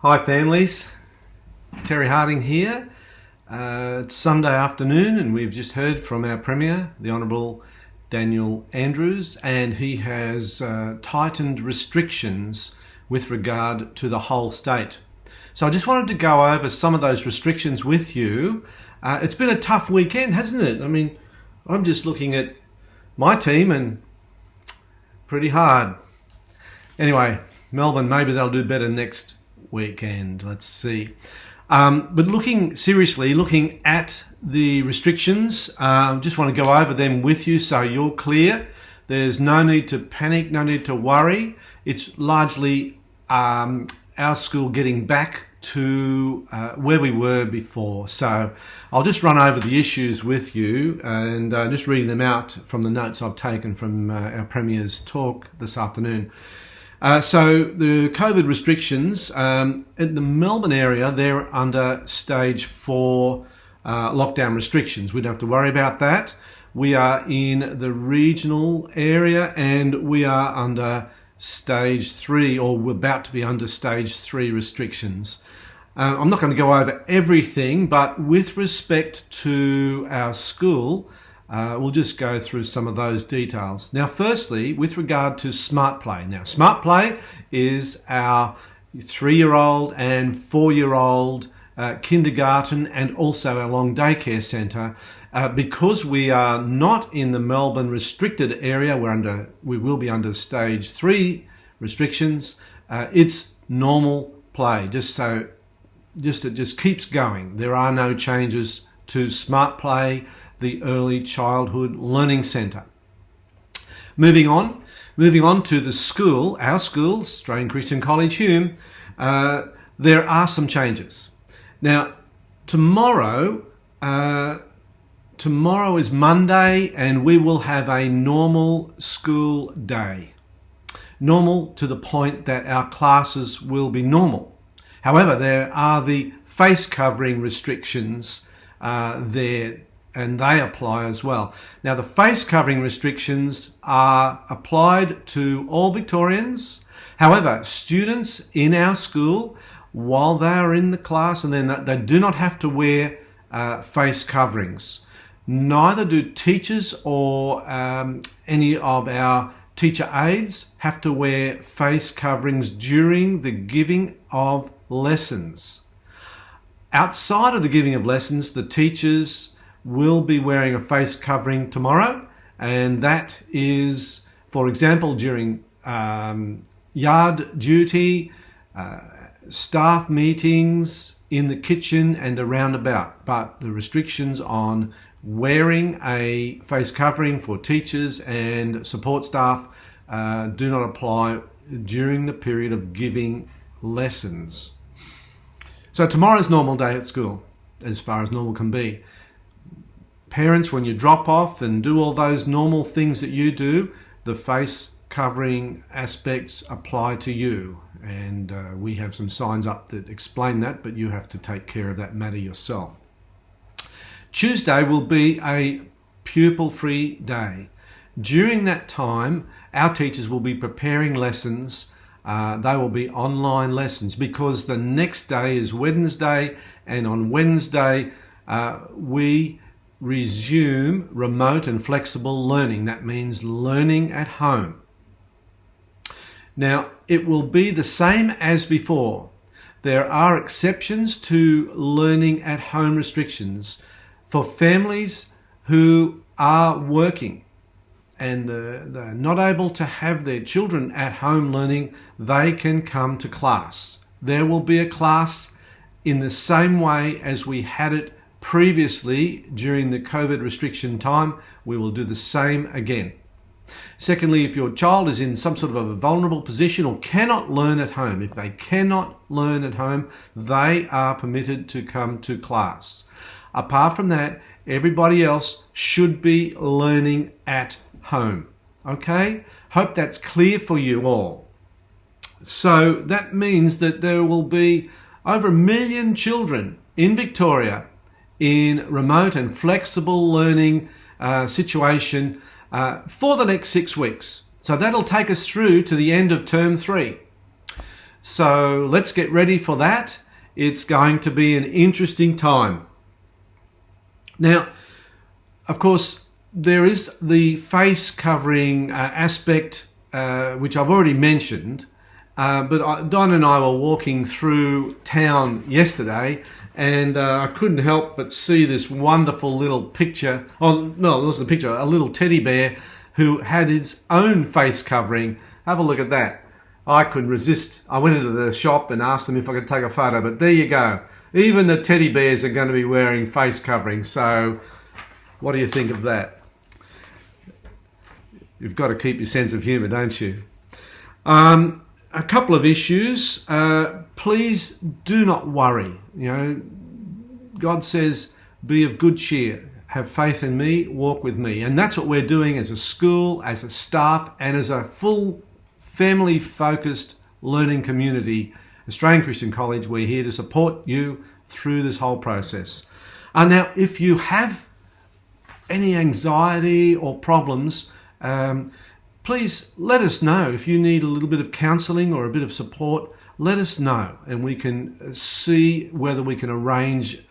Hi families, Terry Harding here. It's Sunday afternoon and we've just heard from our Premier, the Honourable Daniel Andrews, and he has tightened restrictions with regard to the whole state. So I just wanted to go over some of those restrictions with you. It's been a tough weekend, hasn't it? I mean, I'm just looking at my team and pretty hard. Anyway, Melbourne, maybe they'll do better next weekend. Let's see. But looking at the restrictions, just want to go over them with you so you're clear. There's no need to panic, no need to worry. It's largely our school getting back to where we were before. So I'll just run over the issues with you and just reading them out from the notes I've taken from our Premier's talk this afternoon. So the COVID restrictions in the Melbourne area, they're under stage 4 lockdown restrictions. We don't have to worry about that. We are in the regional area and we are under stage 3, or we're about to be under stage 3 restrictions. I'm not going to go over everything, but with respect to our school, we'll just go through some of those details. Now, firstly, with regard to Smart Play. Now, Smart Play is our 3-year-old and 4-year-old kindergarten and also our long daycare centre. Because we are not in the Melbourne restricted area, we will be under stage 3 restrictions. It's normal play, it just keeps going. There are no changes to Smart Play, the Early Childhood Learning Centre. Moving on to the school, our school, Australian Christian College Hume, there are some changes. Now, tomorrow is Monday and we will have a normal school day. Normal to the point that our classes will be normal. However, there are the face covering restrictions there, and they apply as well. Now, the face covering restrictions are applied to all Victorians. However, students in our school, while they are in the class, and they do not have to wear face coverings. Neither do teachers or any of our teacher aides have to wear face coverings during the giving of lessons. Outside of the giving of lessons, the teachers will be wearing a face covering tomorrow, and that is, for example, during yard duty, staff meetings, in the kitchen and around about. But the restrictions on wearing a face covering for teachers and support staff do not apply during the period of giving lessons. So tomorrow's normal day at school, as far as normal can be. Parents, when you drop off and do all those normal things that you do, the face covering aspects apply to you. And we have some signs up that explain that, but you have to take care of that matter yourself. Tuesday will be a pupil-free day. During that time, our teachers will be preparing lessons. They will be online lessons because the next day is Wednesday, and on Wednesday we resume remote and flexible learning. That means learning at home. Now, it will be the same as before. There are exceptions to learning at home restrictions for families who are working and they're not able to have their children at home learning. They can come to class. There will be a class in the same way as we had it previously during the COVID restriction time. We will do the same again. Secondly, if your child is in some sort of a vulnerable position or cannot learn at home, if they cannot learn at home, they are permitted to come to class. Apart from that, everybody else should be learning at home. Okay? Hope that's clear for you all. So that means that there will be over 1 million children in Victoria in remote and flexible learning situation for the next 6 weeks. So that'll take us through to the end of term 3. So let's get ready for that. It's going to be an interesting time. Now, of course, there is the face covering aspect, which I've already mentioned, but Don and I were walking through town yesterday, and I couldn't help but see this wonderful little picture. Oh, no, it wasn't a picture, a little teddy bear who had his own face covering. Have a look at that. I couldn't resist. I went into the shop and asked them if I could take a photo, but there you go. Even the teddy bears are going to be wearing face coverings. So what do you think of that? You've got to keep your sense of humour, don't you? A couple of issues. Please do not worry. You know, God says, be of good cheer. Have faith in me, walk with me. And that's what we're doing as a school, as a staff, and as a full family-focused learning community. Australian Christian College, we're here to support you through this whole process. Now, if you have any anxiety or problems, please let us know. If you need a little bit of counselling or a bit of support, let us know, and we can see whether we can arrange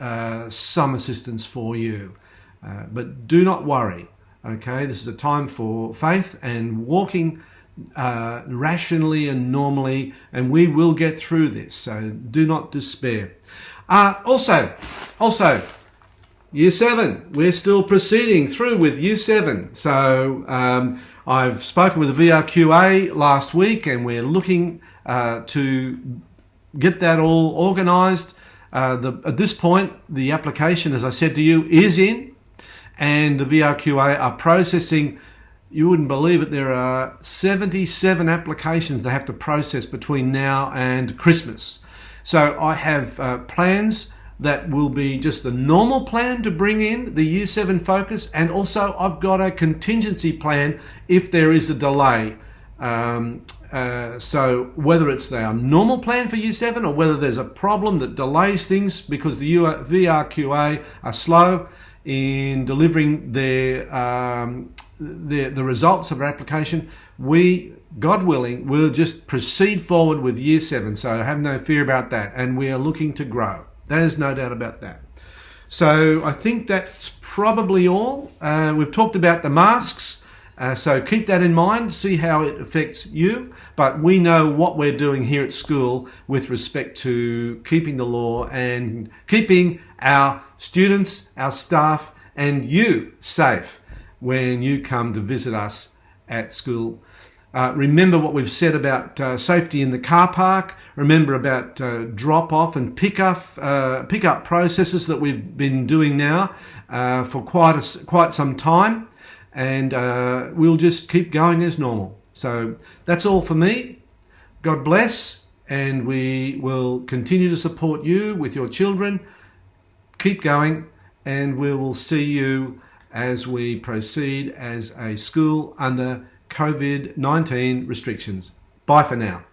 some assistance for you. But do not worry, okay? This is a time for faith and walking rationally and normally, and we will get through this, so do not despair. Also, Year 7, we're still proceeding through with Year 7. So I've spoken with the VRQA last week, and we're looking to get that all organised. At this point, the application, as I said to you, is in, and the VRQA are processing. You wouldn't believe it, there are 77 applications they have to process between now and Christmas. So I have plans that will be just the normal plan to bring in the Year 7 focus, and also I've got a contingency plan if there is a delay. So whether it's our normal plan for Year 7 or whether there's a problem that delays things because the VRQA are slow in delivering the results of our application, we, God willing, will just proceed forward with Year 7. So have no fear about that, and we are looking to grow. There's no doubt about that. So I think that's probably all. We've talked about the masks, so keep that in mind, see how it affects you. But we know what we're doing here at school with respect to keeping the law and keeping our students, our staff, and you safe when you come to visit us at school. Remember what we've said about safety in the car park. Remember about drop-off and pick-up processes that we've been doing now for quite some time, and we'll just keep going as normal. So that's all for me. God bless, and we will continue to support you with your children. Keep going, and we will see you as we proceed as a school under COVID-19 restrictions. Bye for now.